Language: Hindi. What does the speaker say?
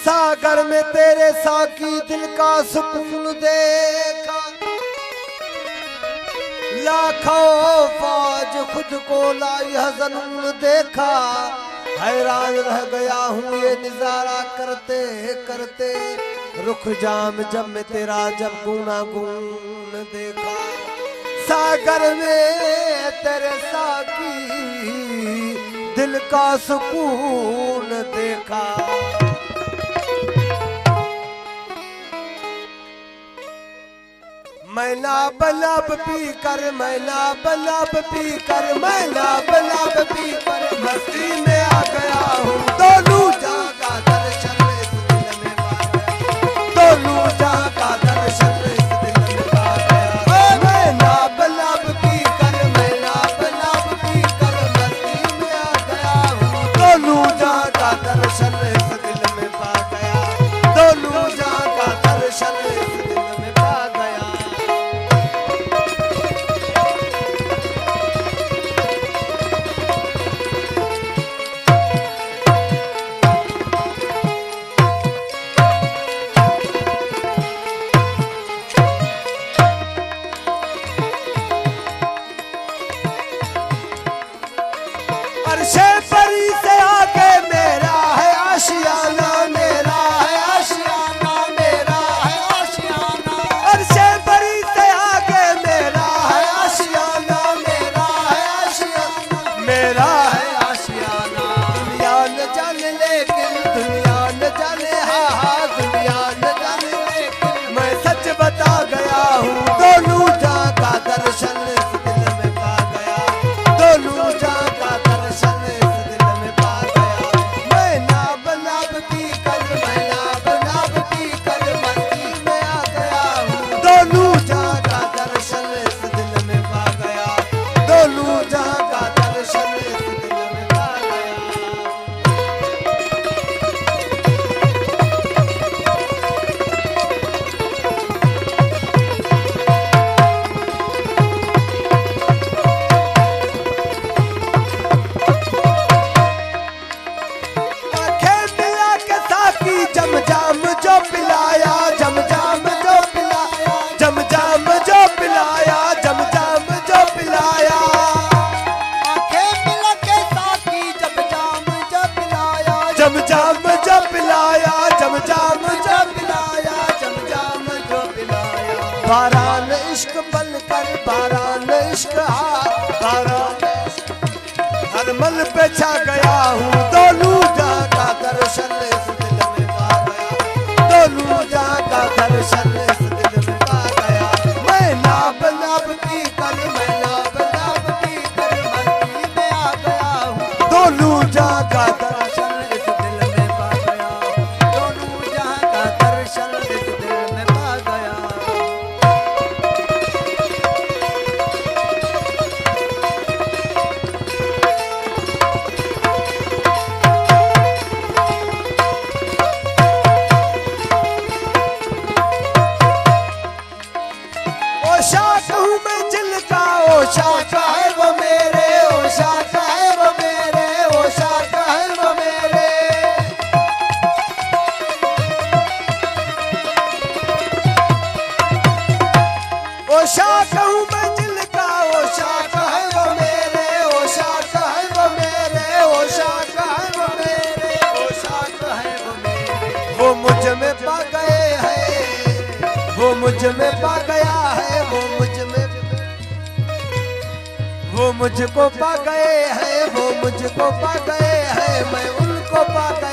सागर में तेरे साकी दिल का सुकून देखा, लाखों फौज खुद को लाई हज़नून देखा। हैरान रह गया हूँ ये नजारा करते करते, रुख जाम जब में तेरा जब गुनागुन देखा। सागर में तेरे साकी दिल का सुकून देखा। मैना बलब पी कर, मैना बलब पी कर, मैना बलब पी कर मस्ती में आ गया हूँ। दोनों जहाँ का दर्शन इस दिल में पा गया, दोनों जहाँ का दर्शन इस दिल में पा गया। मैना बलब पी कर, मैना बलब पी कर मस्ती में आ गया हूँ। दोनों जहाँ का दर्शन इस दिल में पा गया, दोनों जहाँ का दर्शन इस दिल में पा गया। अर्शे परी से आगे मेरा है आशियाना, मेरा है आशियाना, मेरा है आशियाना। अर्शे परी से आगे मेरा है आशियाना, मेरा है आशियाना, मेरा है आशियाना। दुनिया न जाने लेकिन, दुनिया न जाने, हाँ हाँ दुनिया न जाने लेकिन मैं सच बता गया हूँ। दोनों जहाँ का दर्शन इस दिल में पा गया, दोनों जहाँ का दर्शन इस दिल में पा गया। मैना बलब पी कर, मैना बलब पी कर मस्ती में आ गया हूँ। दोनों जहाँ का दर्शन इस दिल में पा गया, दोनों जहाँ का दर्शन इस दिल में पा गया। आंखें मिला के साकी जम जाम जो पिलाया, जम जाम जो पिलाया, जम जाम जो पिलाया, जम जाम जो पिलाया। आंखें मिला के साकी जम जाम जो पिलाया, जम जाम जो पिलाया, जम जाम जो पिलाया, जम जाम जो पिलाया। बारान इश्क बनकर, बारान इश्क बारान हर मल पे छा गया हूँ। दोनों जहाँ का दर्शन इस दिल में पा गया, दोनों जहाँ का दर्शन इस दिल में पा गया। मैना बलब पी कर, मैना बलब पी कर मस्ती में आ गया हूँ। दोनों जहाँ का दर्शन इस दिल में पा गया, दोनों जहाँ का दर्शन इस दिल में पा गया। ओशा हूँ मैं जिनका, ओशा का है वो मेरे, ओशा का है वो मेरे, ओशा का है वो मेरे। ओशा हूँ मैं जिनका, ओशा का है वो मेरे, ओशा का है वो मेरे, ओशा का है वो मेरे, ओशा का है वो मेरे। वो मुझ में पा गए हैं, वो मुझ में पा गया है, वो मुझ में, वो मुझको पा गए हैं, वो मुझको पा गए हैं, मैं उनको पा गया।